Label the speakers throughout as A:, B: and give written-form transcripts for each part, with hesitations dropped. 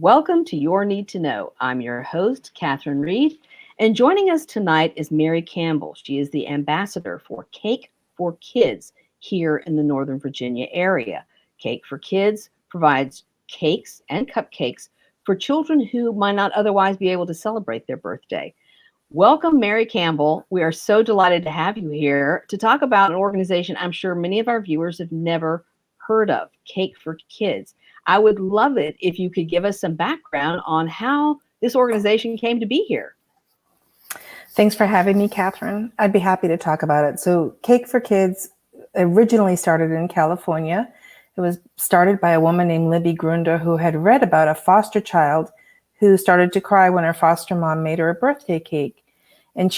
A: Welcome to Your Need to Know. I'm your host, Catherine Reed, and joining us tonight is Mary Campbell. She is the ambassador for Cake4Kids here in the Northern Virginia area. Cake4Kids provides cakes and cupcakes for children who might not otherwise be able to celebrate their birthday. Welcome, Mary Campbell. We are so delighted to have you here to talk about an organization I'm sure many of our viewers have never heard of, Cake4Kids. I would love it if you could give us some background on how this organization came to be here.
B: Thanks for having me, Catherine. I'd be happy to talk about it. So Cake4Kids originally started in California. It was started by a woman named Libby Grunder who had read about a foster child who started to cry when her foster mom made her a birthday cake. And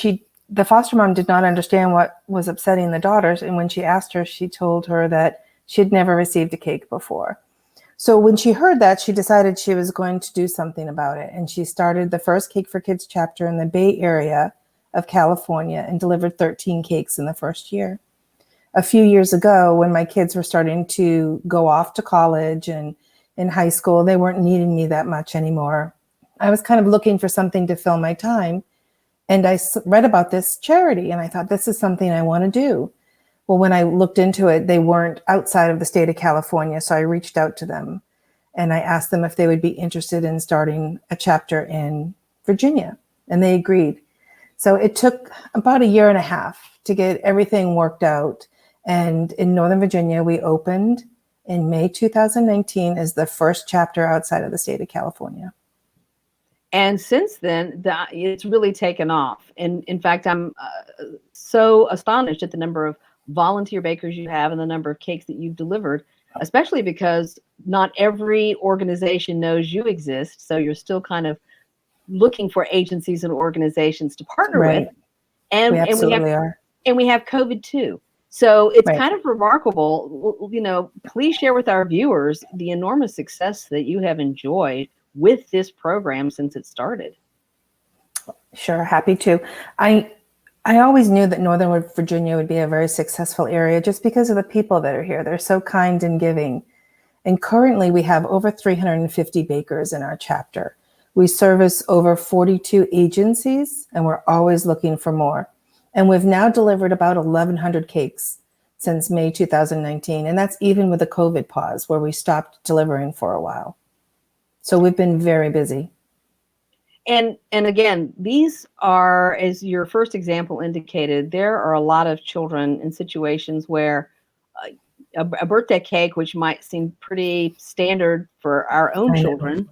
B: the foster mom did not understand what was upsetting the daughters. And when she asked her, she told her that she had never received a cake before. So when she heard that, she decided she was going to do something about it. And she started the first Cake4Kids chapter in the Bay Area of California and delivered 13 cakes in the first year. A few years ago, when my kids were starting to go off to college and in high school, they weren't needing me that much anymore. I was kind of looking for something to fill my time. And I read about this charity and I thought, this is something I want to do. Well, when I looked into it, they weren't outside of the state of California. So I reached out to them and I asked them if they would be interested in starting a chapter in Virginia. And they agreed. So it took about a year and a half to get everything worked out. And in Northern Virginia, we opened in May 2019 as the first chapter outside of the state of California.
A: And since then, it's really taken off. And in fact, I'm so astonished at the number of volunteer bakers you have and the number of cakes that you've delivered, especially because not every organization knows you exist. So you're still kind of looking for agencies and organizations to partner with. And
B: we absolutely are.
A: And we have COVID too. So it's kind of remarkable. You know, please share with our viewers the enormous success that you have enjoyed with this program since it started.
B: Sure, happy to. I always knew that Northern Virginia would be a very successful area just because of the people that are here. They're so kind and giving. And currently we have over 350 bakers in our chapter. We service over 42 agencies and we're always looking for more. And we've now delivered about 1,100 cakes since May 2019. And that's even with the COVID pause where we stopped delivering for a while. So we've been very busy.
A: And again, these are, as your first example indicated, there are a lot of children in situations where a birthday cake, which might seem pretty standard for our own children,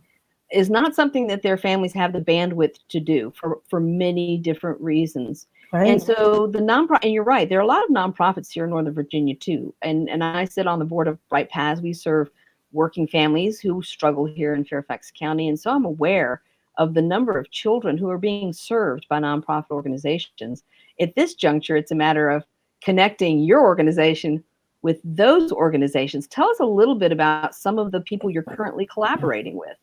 A: is not something that their families have the bandwidth to do for many different reasons. Right. And so the nonprofit, and you're right, there are a lot of nonprofits here in Northern Virginia too. And I sit on the board of Bright Paths. We serve working families who struggle here in Fairfax County. And so I'm aware of the number of children who are being served by nonprofit organizations. At this juncture, it's a matter of connecting your organization with those organizations. Tell us a little bit about some of the people you're currently collaborating with.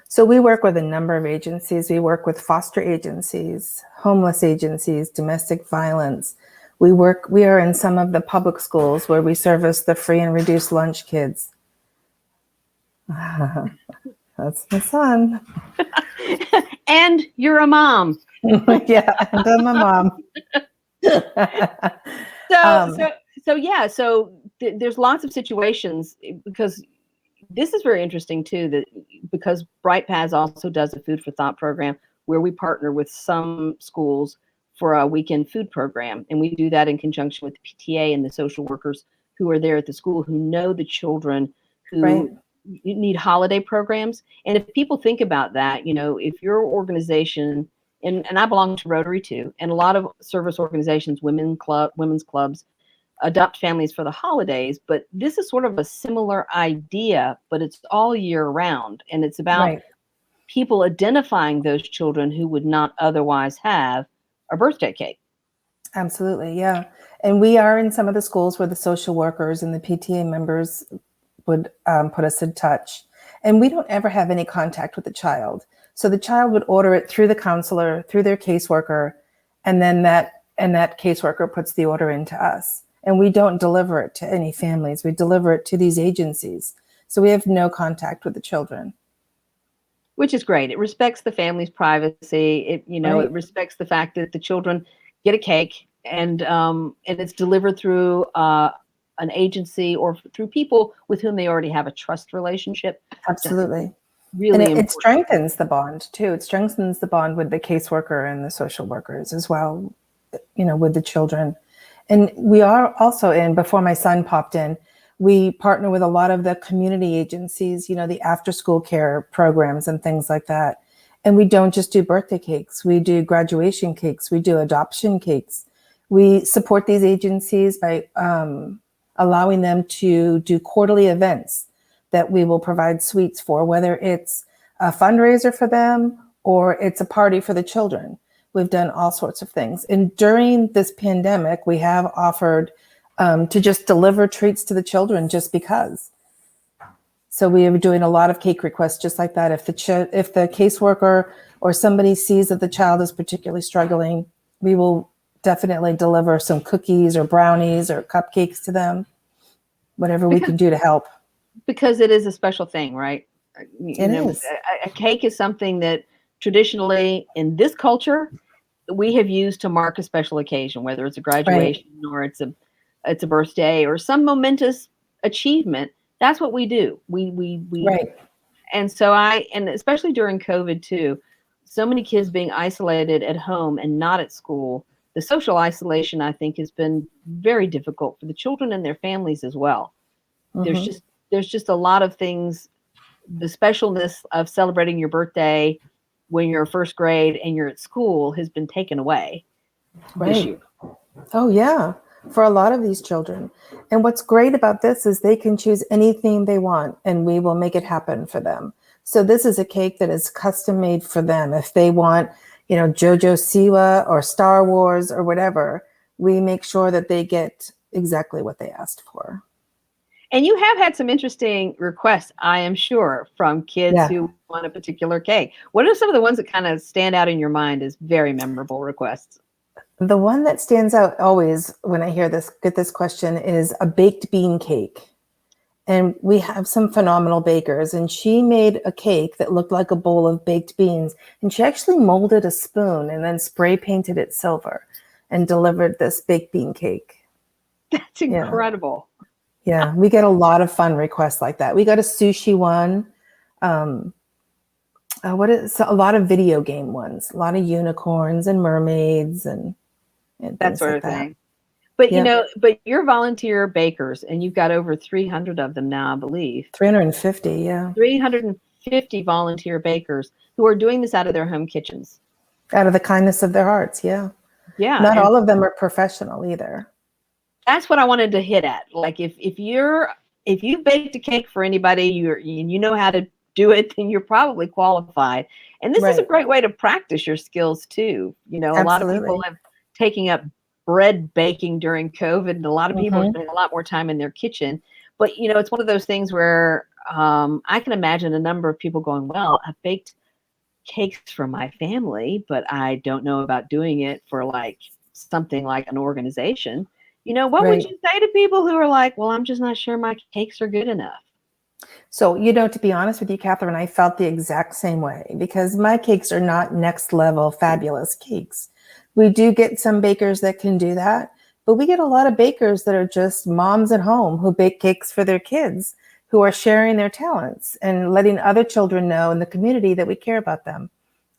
B: So we work with a number of agencies. We work with foster agencies, homeless agencies, domestic violence. We are in some of the public schools where we service the free and reduced lunch kids. That's my son.
A: And you're a mom.
B: Yeah, and I'm a mom.
A: So there's lots of situations, because this is very interesting too, that because Bright Paths also does a Food for Thought program where we partner with some schools for a weekend food program. And we do that in conjunction with the PTA and the social workers who are there at the school who know the children who need holiday programs. And if people think about that, you know, if your organization, and I belong to Rotary too, and a lot of service organizations, women's clubs, adopt families for the holidays, but this is sort of a similar idea, but it's all year round. And it's about people identifying those children who would not otherwise have a birthday cake.
B: Absolutely, yeah. And we are in some of the schools where the social workers and the PTA members would put us in touch. And we don't ever have any contact with the child. So the child would order it through the counselor, through their caseworker, and then that caseworker puts the order into us. And we don't deliver it to any families. We deliver it to these agencies. So we have no contact with the children.
A: which is great. It respects the family's privacy. It
B: Right.
A: respects the fact that the children get a cake, and it's delivered through an agency or through people with whom they already have a trust relationship, which I think is
B: Absolutely. And
A: really
B: it
A: important.
B: strengthens the bond too. It strengthens the bond with the caseworker and the social workers as well, with the children. And we are also before my son popped in, we partner with a lot of the community agencies, the after school care programs and things like that. And we don't just do birthday cakes, we do graduation cakes, we do adoption cakes. We support these agencies by allowing them to do quarterly events that we will provide sweets for, whether it's a fundraiser for them or it's a party for the children. We've done all sorts of things. And during this pandemic, we have offered to just deliver treats to the children just because. So we are doing a lot of cake requests just like that. If the caseworker or somebody sees that the child is particularly struggling, we will definitely deliver some cookies or brownies or cupcakes to them, whatever we can do to help.
A: Because it is a special thing, right?
B: It is.
A: A cake is something that traditionally in this culture we have used to mark a special occasion, whether it's a
B: Right.
A: graduation or it's a birthday or some momentous achievement. That's what we do. We
B: Right.
A: And so and especially during COVID too, so many kids being isolated at home and not at school. The social isolation, I think, has been very difficult for the children and their families as well. There's
B: Mm-hmm.
A: just there's just a lot of things. The specialness of celebrating your birthday when you're first grade and you're at school has been taken away this
B: Right.
A: year.
B: Oh, yeah, for a lot of these children. And what's great about this is they can choose anything they want and we will make it happen for them. So this is a cake that is custom made for them. If they want, JoJo Siwa or Star Wars or whatever, we make sure that they get exactly what they asked for.
A: And you have had some interesting requests, I am sure, from kids
B: Yeah.
A: who want a particular cake. What are some of the ones that kind of stand out in your mind as very memorable requests?
B: The one that stands out always when I get this question is a baked bean cake. And we have some phenomenal bakers, and she made a cake that looked like a bowl of baked beans. And she actually molded a spoon and then spray painted it silver and delivered this baked bean cake.
A: That's
B: Yeah.
A: incredible.
B: Yeah. We get a lot of fun requests like that. We got a sushi one. A lot of video game ones, a lot of unicorns and mermaids and
A: That
B: things
A: sort
B: like
A: of
B: that.
A: thing. But
B: Yeah.
A: but you're volunteer bakers and you've got over 300 of them now, I believe.
B: 350. Yeah.
A: 350 volunteer bakers who are doing this out of their home kitchens.
B: Out of the kindness of their hearts. Yeah.
A: Yeah,
B: Not
A: and
B: all of them are professional either.
A: that's what I wanted to hit at. Like if you baked a cake for anybody, you know how to do it, then you're probably qualified. And this is a
B: Right.
A: great way to practice your skills too. A lot of people
B: Absolutely.
A: have taken up bread baking during COVID, and a lot of people are
B: Mm-hmm.
A: spending a lot more time in their kitchen. But it's one of those things where I can imagine a number of people going, "Well, I've baked cakes for my family, but I don't know about doing it for like something like an organization." What would
B: Right.
A: you say to people who are like, "Well, I'm just not sure my cakes are good enough"?
B: So, to be honest with you, Catherine, I felt the exact same way because my cakes are not next level fabulous cakes. We do get some bakers that can do that, but we get a lot of bakers that are just moms at home who bake cakes for their kids, who are sharing their talents and letting other children know in the community that we care about them.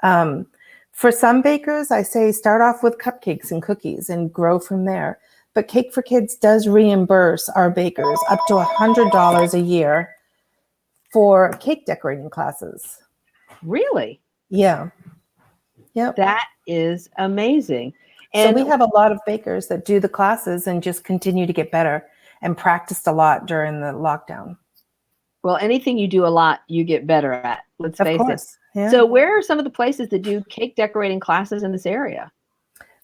B: Um, for some bakers, I say start off with cupcakes and cookies and grow from there. But Cake4Kids does reimburse our bakers up to $100 a year for cake decorating classes.
A: Really?
B: Yeah. Yep.
A: That is amazing.
B: So
A: And
B: we have a lot of bakers that do the classes and just continue to get better and practiced a lot during the lockdown.
A: well, anything you do a lot, you get better at. Let's
B: Of
A: face it.
B: course. Yeah.
A: So, where are some of the places that do cake decorating classes in this area?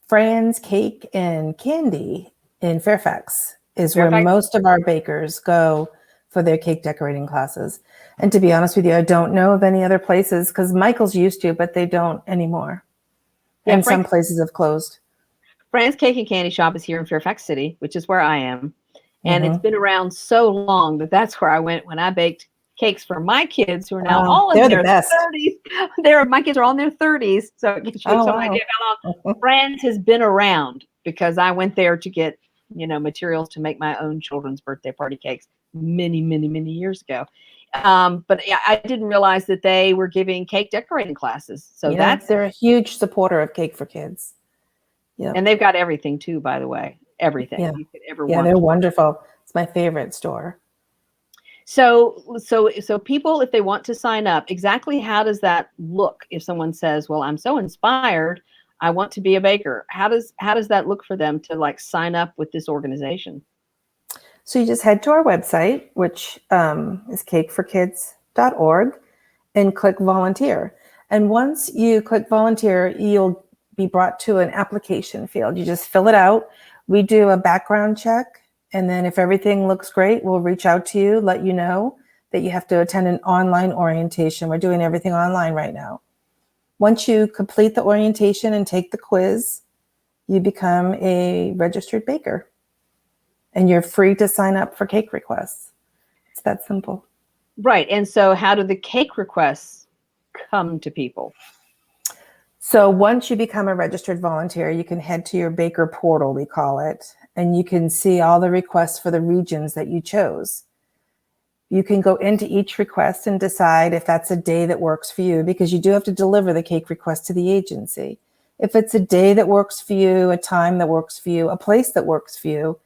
B: Fran's Cake and Candy in Fairfax is where
A: Fairfax?
B: most of our bakers go for their cake decorating classes. And to be honest with you, I don't know of any other places because Michael's used to, but they don't anymore.
A: Yeah,
B: And some places have closed.
A: Fran's Cake and Candy Shop is here in Fairfax City, which is where I am. And it's
B: Mm-hmm.
A: been around so long that that's where I went when I baked cakes for my kids who are now
B: Wow,
A: all in
B: they're the
A: their
B: best.
A: 30s. My kids are all in their 30s, so it gives you
B: Oh,
A: some
B: wow.
A: idea how long Friends has been around, because I went there to get, materials to make my own children's birthday party cakes many, many, many years ago. But yeah, I didn't realize that they were giving cake decorating classes. So
B: Yeah, they're a huge supporter of Cake4Kids. Yeah.
A: and they've got everything too, by the way, everything
B: Yeah.
A: you could ever
B: Yeah,
A: want.
B: they're wonderful. It's my favorite store.
A: So people, if they want to sign up, exactly how does that look? If someone says, well, I'm so inspired, I want to be a baker. How does that look for them to like sign up with this organization?
B: So you just head to our website, which is cake4kids.org, and click volunteer. And once you click volunteer, you'll be brought to an application field. You just fill it out. We do a background check. And then if everything looks great, we'll reach out to you, let you know that you have to attend an online orientation. We're doing everything online right now. Once you complete the orientation and take the quiz, you become a registered baker. And you're free to sign up for cake requests. It's that simple.
A: Right. And so how do the cake requests come to people?
B: So once you become a registered volunteer, you can head to your baker portal, we call it, and you can see all the requests for the regions that you chose. You can go into each request and decide if that's a day that works for you, because you do have to deliver the cake request to the agency. If it's a day that works for you, a time that works for you, a place that works for you,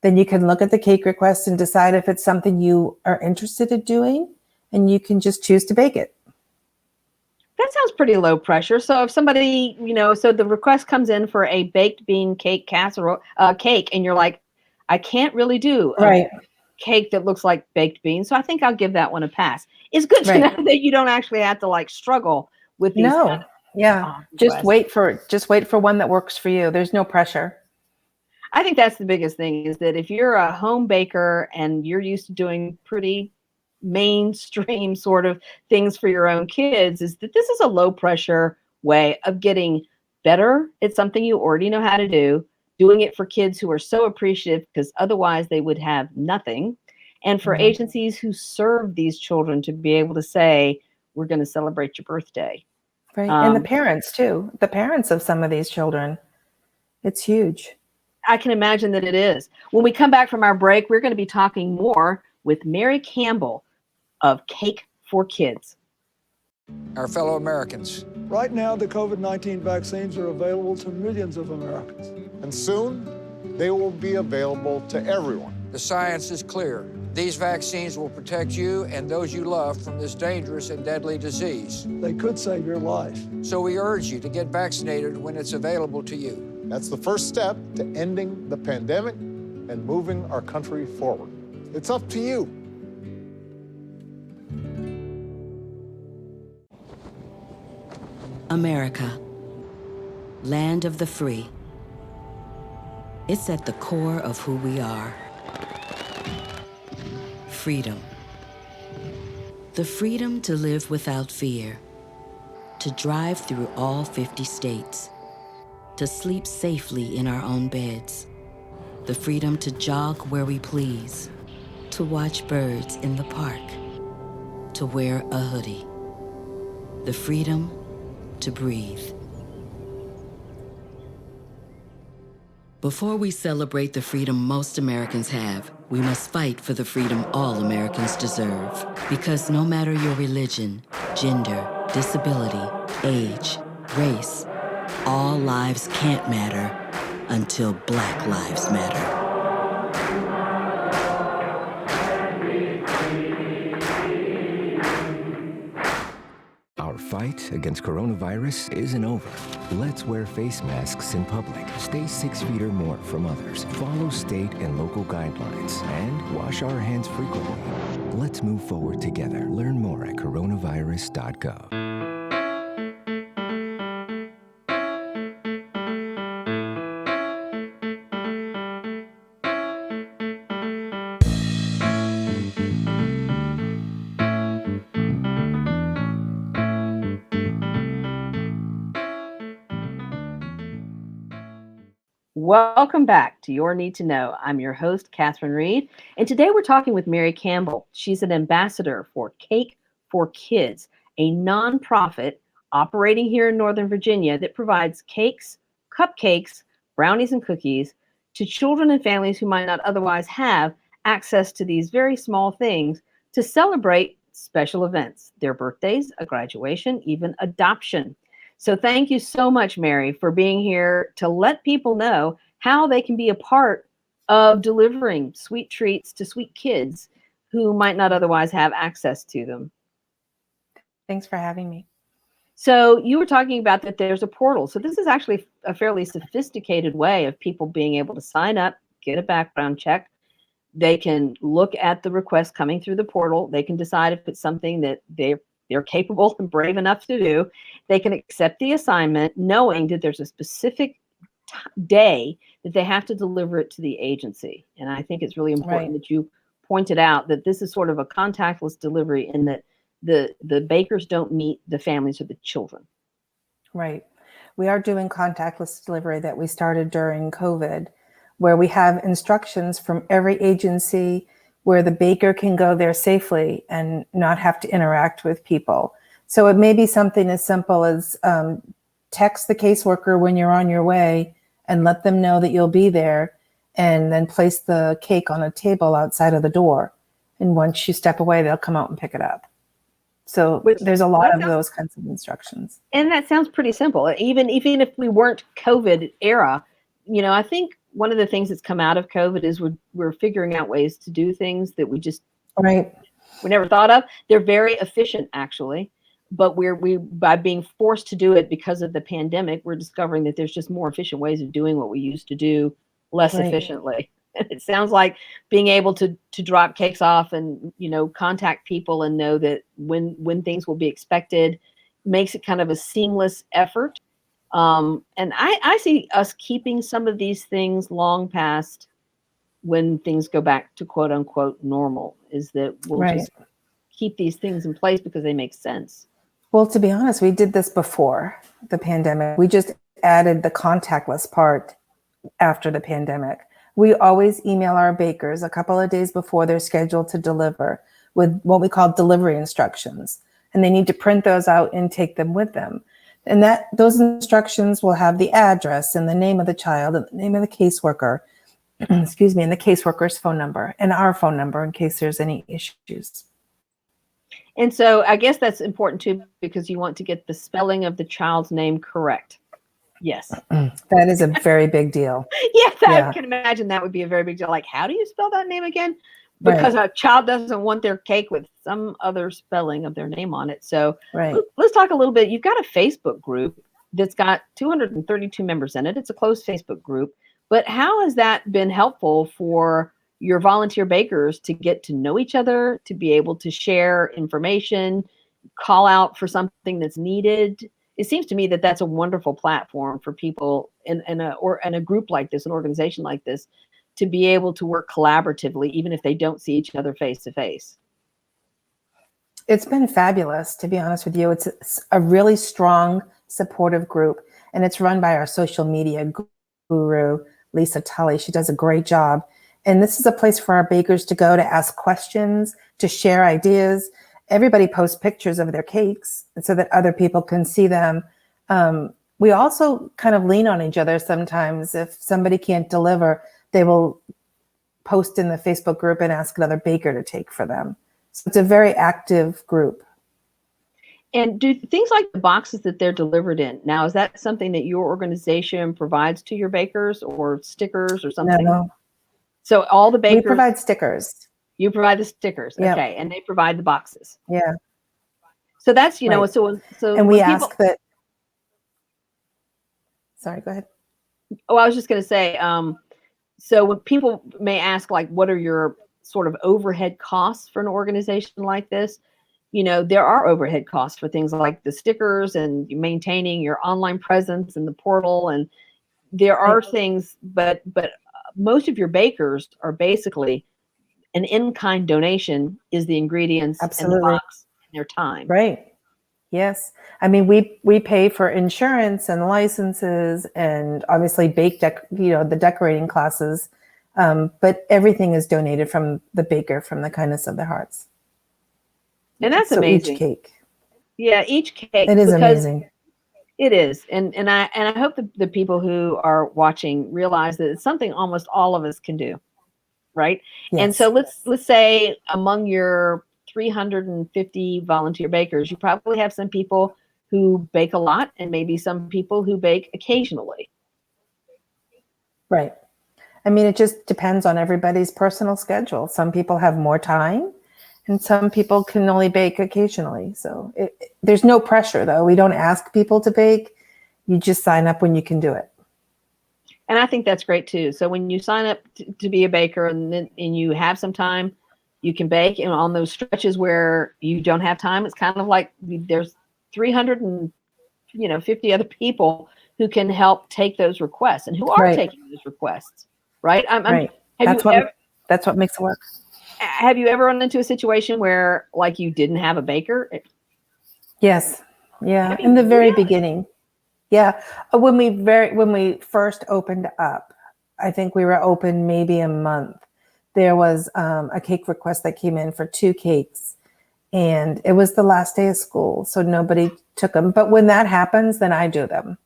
B: then you can look at the cake request and decide if it's something you are interested in doing, and you can just choose to bake it.
A: That sounds pretty low pressure. So if somebody, so the request comes in for a baked bean cake casserole cake, and you're like, I can't really do a cake that looks like baked beans, so I think I'll give that one a pass. It's good to know that you don't actually have to like struggle with these.
B: Just wait for one that works for you. There's no pressure.
A: I think that's the biggest thing, is that if you're a home baker and you're used to doing pretty mainstream sort of things for your own kids, is that this is a low pressure way of getting better at something you already know how to do, doing it for kids who are so appreciative because otherwise they would have nothing, and for agencies who serve these children to be able to say, we're going to celebrate your birthday.
B: Right. And the parents too, the parents of some of these children. It's huge.
A: I can imagine that it is. When we come back from our break, we're going to be talking more with Mary Campbell of Cake4Kids.
C: Our fellow Americans.
D: Right now, the COVID-19 vaccines are available to millions of Americans.
E: And soon, they will be available to everyone.
C: The science is clear. These vaccines will protect you and those you love from this dangerous and deadly disease.
D: They could save your life.
C: So we urge you to get vaccinated when it's available to you.
E: That's the first step to ending the pandemic and moving our country forward. It's up to you.
F: America, land of the free. It's at the core of who we are. Freedom. The freedom to live without fear, to drive through all 50 states, to sleep safely in our own beds, the freedom to jog where we please, to watch birds in the park, to wear a hoodie, the freedom to breathe. Before we celebrate the freedom most Americans have, we must fight for the freedom all Americans deserve. Because no matter your religion, gender, disability, age, race, all lives can't matter until Black Lives Matter.
G: Our fight against coronavirus isn't over. Let's wear face masks in public, stay 6 feet or more from others, follow state and local guidelines, and wash our hands frequently. Let's move forward together. Learn more at coronavirus.gov.
A: Welcome back to Your Need to Know. I'm your host, Catherine Reed, and today we're talking with Mary Campbell. She's an ambassador for Cake4Kids, a nonprofit operating here in Northern Virginia that provides cakes, cupcakes, brownies, and cookies to children and families who might not otherwise have access to these very small things to celebrate special events, their birthdays, a graduation, even adoption. So thank you so much, Mary, for being here to let people know how they can be a part of delivering sweet treats to sweet kids who might not otherwise have access to them.
B: Thanks for having me.
A: So you were talking about that there's a portal. So this is actually a fairly sophisticated way of people being able to sign up, get a background check. They can look at the request coming through the portal. They can decide if it's something that they're capable and brave enough to do. They can accept the assignment knowing that there's a specific day that they have to deliver it to the agency. And I think it's really important that you pointed out that this is sort of a contactless delivery in that the bakers don't meet the families or the children.
B: Right. We are doing contactless delivery that we started during COVID, where we have instructions from every agency where the baker can go there safely and not have to interact with people. So it may be something as simple as text the caseworker when you're on your way and let them know that you'll be there, and then place the cake on a table outside of the door. And once you step away, they'll come out and pick it up. So there's a lot of those kinds of instructions.
A: And that sounds pretty simple. Even if we weren't COVID era, I think one of the things that's come out of COVID is we're figuring out ways to do things that we just we never thought of. They're very efficient, actually, but we by being forced to do it because of the pandemic, we're discovering that there's just more efficient ways of doing what we used to do less efficiently. It sounds like being able to drop cakes off and contact people and know that when things will be expected makes it kind of a seamless effort. And I see us keeping some of these things long past when things go back to quote unquote normal, is that we'll just keep these things in place because they make sense.
B: Well, to be honest, we did this before the pandemic. We just added the contactless part after the pandemic. We always email our bakers a couple of days before they're scheduled to deliver with what we call delivery instructions. And they need to print those out and take them with them. And those instructions will have the address and the name of the child and the name of the caseworker, excuse me, and the caseworker's phone number and our phone number in case there's any issues.
A: And so I guess that's important too, because you want to get the spelling of the child's name correct. Yes.
B: That is a very big deal.
A: Yes, I can imagine that would be a very big deal. Like, how do you spell that name again? Because a child doesn't want their cake with some other spelling of their name on it. So let's talk a little bit. You've got a Facebook group that's got 232 members in it. It's a closed Facebook group. But how has that been helpful for your volunteer bakers to get to know each other, to be able to share information, call out for something that's needed? It seems to me that that's a wonderful platform for people in a group like this, an organization like this, to be able to work collaboratively, even if they don't see each other face to face.
B: It's been fabulous, to be honest with you. It's a really strong, supportive group, and it's run by our social media guru, Lisa Tully. She does a great job. And this is a place for our bakers to go to ask questions, to share ideas. Everybody posts pictures of their cakes so that other people can see them. We also kind of lean on each other sometimes. If somebody can't deliver, they will post in the Facebook group and ask another baker to take for them. So it's a very active group.
A: And do things like the boxes that they're delivered in, now, is that something that your organization provides to your bakers, or stickers or something?
B: No.
A: So all the bakers...
B: We provide stickers.
A: You provide the stickers,
B: Yep.
A: Okay, and they provide the boxes.
B: Yeah.
A: So that's, so
B: and we ask that... Sorry, go ahead.
A: Oh, I was just going to say, so when people may ask, like, what are your sort of overhead costs for an organization like this? There are overhead costs for things like the stickers and maintaining your online presence in the portal. And there are things, but most of your bakers are basically an in-kind donation is the ingredients and the box and their time.
B: Right. Yes. I mean, we pay for insurance and licenses and obviously the decorating classes. But everything is donated from the baker from the kindness of their hearts.
A: And that's
B: so
A: amazing.
B: Each cake.
A: Yeah, each cake.
B: It is amazing.
A: It is. And I hope the people who are watching realize that it's something almost all of us can do. Right.
B: Yes.
A: And so let's say among your 350 volunteer bakers, you probably have some people who bake a lot and maybe some people who bake occasionally.
B: Right. I mean, it just depends on everybody's personal schedule. Some people have more time and some people can only bake occasionally. So there's no pressure, though. We don't ask people to bake. You just sign up when you can do it.
A: And I think that's great, too. So when you sign up to be a baker and you have some time, you can bake. And on those stretches where you don't have time, it's kind of like there's 350 other people who can help take those requests and who are taking those requests. Right.
B: Right. That's what makes it work.
A: Have you ever run into a situation where like you didn't have a baker?
B: Yes. Yeah. In the very beginning. Yeah. When we first opened up, I think we were open maybe a month. There was a cake request that came in for 2 cakes and it was the last day of school. So nobody took them. But when that happens, then I do them.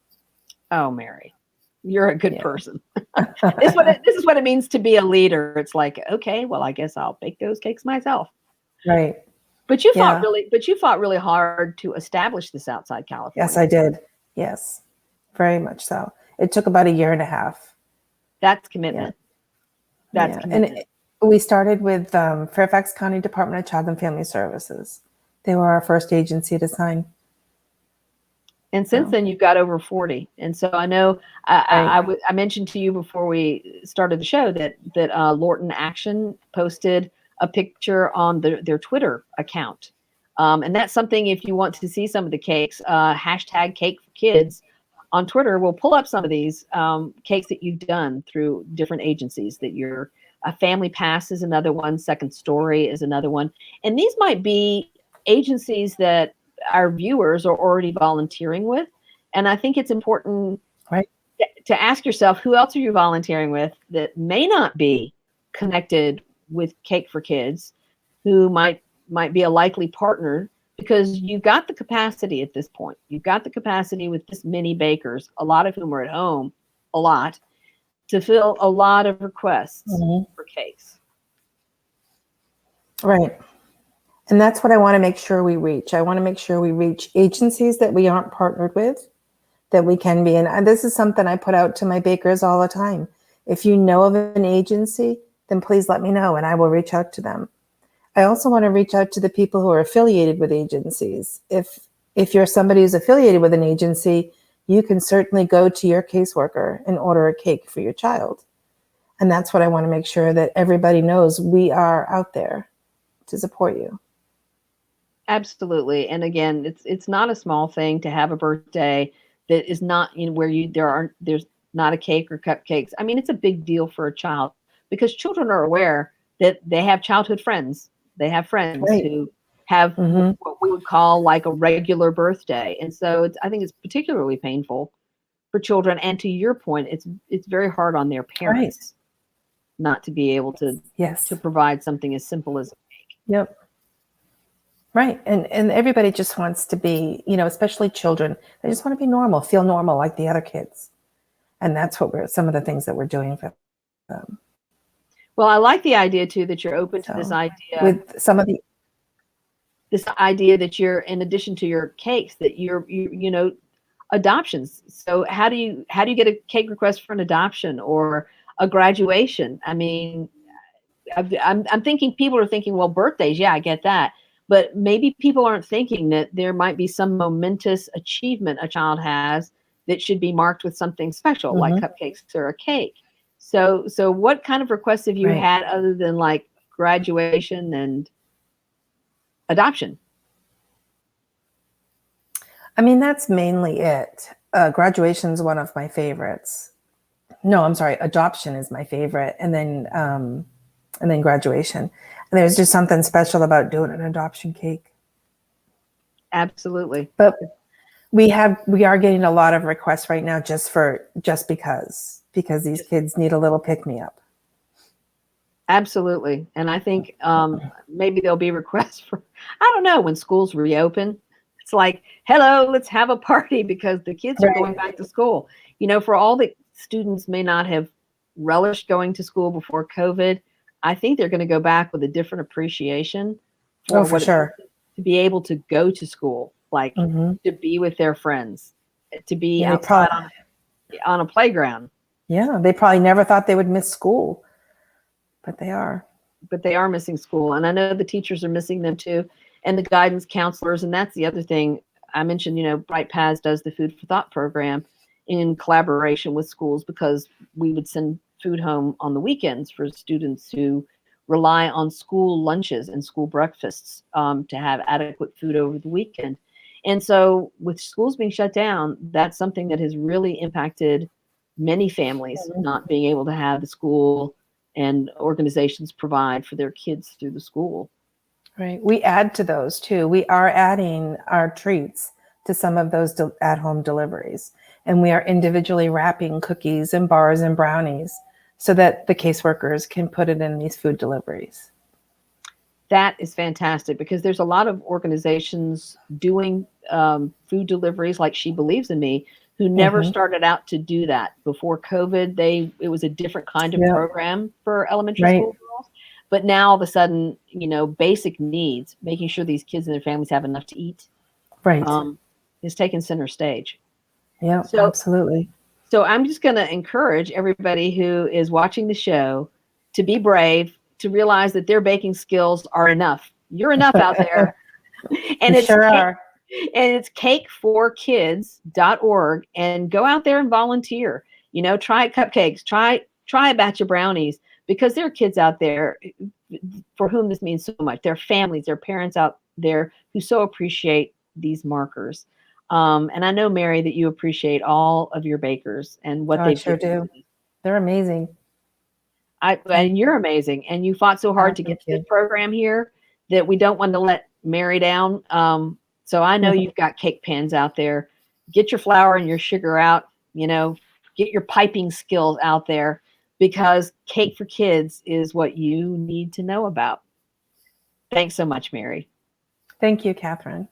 A: Oh, Mary, you're a good person. This is what it means to be a leader. It's like, okay, well, I guess I'll bake those cakes myself.
B: Right.
A: But you fought really hard to establish this outside California.
B: Yes, I did. Yes, very much so. It took about 1.5 years.
A: That's commitment.
B: Yeah.
A: That's commitment.
B: And we started with Fairfax County Department of Child and Family Services. They were our first agency to sign.
A: And since then, you've got over 40. And so I know I mentioned to you before we started the show that Lorton Action posted a picture on their Twitter account. And that's something, if you want to see some of the cakes, hashtag Cake4Kids on Twitter will pull up some of these cakes that you've done through different agencies. That your Family Pass is another one, Second Story is another one. And these might be agencies that our viewers are already volunteering with. And I think it's important to ask yourself, who else are you volunteering with that may not be connected with Cake4Kids, who might be a likely partner, because you've got the capacity at this point. You've got the capacity with this many bakers, a lot of whom are at home a lot, to fill a lot of requests for cakes.
B: Right. And that's what I want to make sure we reach. I want to make sure we reach agencies that we aren't partnered with, that we can be. And this is something I put out to my bakers all the time. If you know of an agency, then please let me know and I will reach out to them. I also want to reach out to the people who are affiliated with agencies. If you're somebody who's affiliated with an agency, you can certainly go to your caseworker and order a cake for your child. And that's what I want to make sure that everybody knows. We are out there to support you.
A: Absolutely. And again, it's not a small thing to have a birthday that is not where there's not a cake or cupcakes. I mean, it's a big deal for a child because children are aware that they have childhood friends. They have friends who have what we would call like a regular birthday. And so I think it's particularly painful for children. And to your point, it's very hard on their parents not to be able to provide something as simple as a cake.
B: Yep. Right. And everybody just wants to be, especially children, they just want to be normal, feel normal like the other kids. And that's some of the things that we're doing for them.
A: Well, I like the idea too, that you're open to this idea
B: with some of
A: this idea that you're, in addition to your cakes, that you're adoptions. So how do you get a cake request for an adoption or a graduation? I mean, I'm thinking people are thinking, well, birthdays. Yeah, I get that. But maybe people aren't thinking that there might be some momentous achievement a child has that should be marked with something special, like cupcakes or a cake. So what kind of requests have you had other than like graduation and adoption?
B: I mean, that's mainly it. Graduation is one of my favorites. No, I'm sorry. Adoption is my favorite. And then graduation. And there's just something special about doing an adoption cake.
A: Absolutely.
B: But we are getting a lot of requests right now just because these kids need a little pick me up.
A: Absolutely. And I think maybe there'll be requests for, I don't know, when schools reopen. It's like, hello, let's have a party because the kids are going back to school. You know, for all the students may not have relished going to school before COVID, I think they're going to go back with a different appreciation for
B: For sure.
A: To be able to go to school, like to be with their friends, to be outside on a playground.
B: Yeah, they probably never thought they would miss school. But they are.
A: But they are missing school. And I know the teachers are missing them too, and the guidance counselors. And that's the other thing I mentioned, you know, Bright Paths does the Food for Thought program in collaboration with schools, because we would send food home on the weekends for students who rely on school lunches and school breakfasts to have adequate food over the weekend. And so with schools being shut down, that's something that has really impacted many families not being able to have the school and organizations provide for their kids through the school.
B: Right. We add to those too. We are adding our treats to some of those at-home deliveries. And we are individually wrapping cookies and bars and brownies so that the caseworkers can put it in these food deliveries.
A: That is fantastic, because there's a lot of organizations doing food deliveries like She Believes in Me, who never started out to do that before COVID. It was a different kind of program for elementary school girls. But now all of a sudden, you know, basic needs, making sure these kids and their families have enough to eat, is taking center stage.
B: Yeah, so, absolutely.
A: So I'm just going to encourage everybody who is watching the show to be brave, to realize that their baking skills are enough. You're enough out there. And it's
B: sure are.
A: And it's Cake4Kids.org, and go out there and volunteer. You know, try cupcakes, try a batch of brownies, because there are kids out there for whom this means so much. Their families, their parents out there who so appreciate these markers. And I know, Mary, that you appreciate all of your bakers and what they
B: sure do. They're amazing.
A: And you're amazing. And you fought so hard to get to this program here that we don't want to let Mary down. So I know you've got cake pans out there. Get your flour and your sugar out, you know, get your piping skills out there, because Cake for Kids is what you need to know about. Thanks so much, Mary.
B: Thank you, Catherine.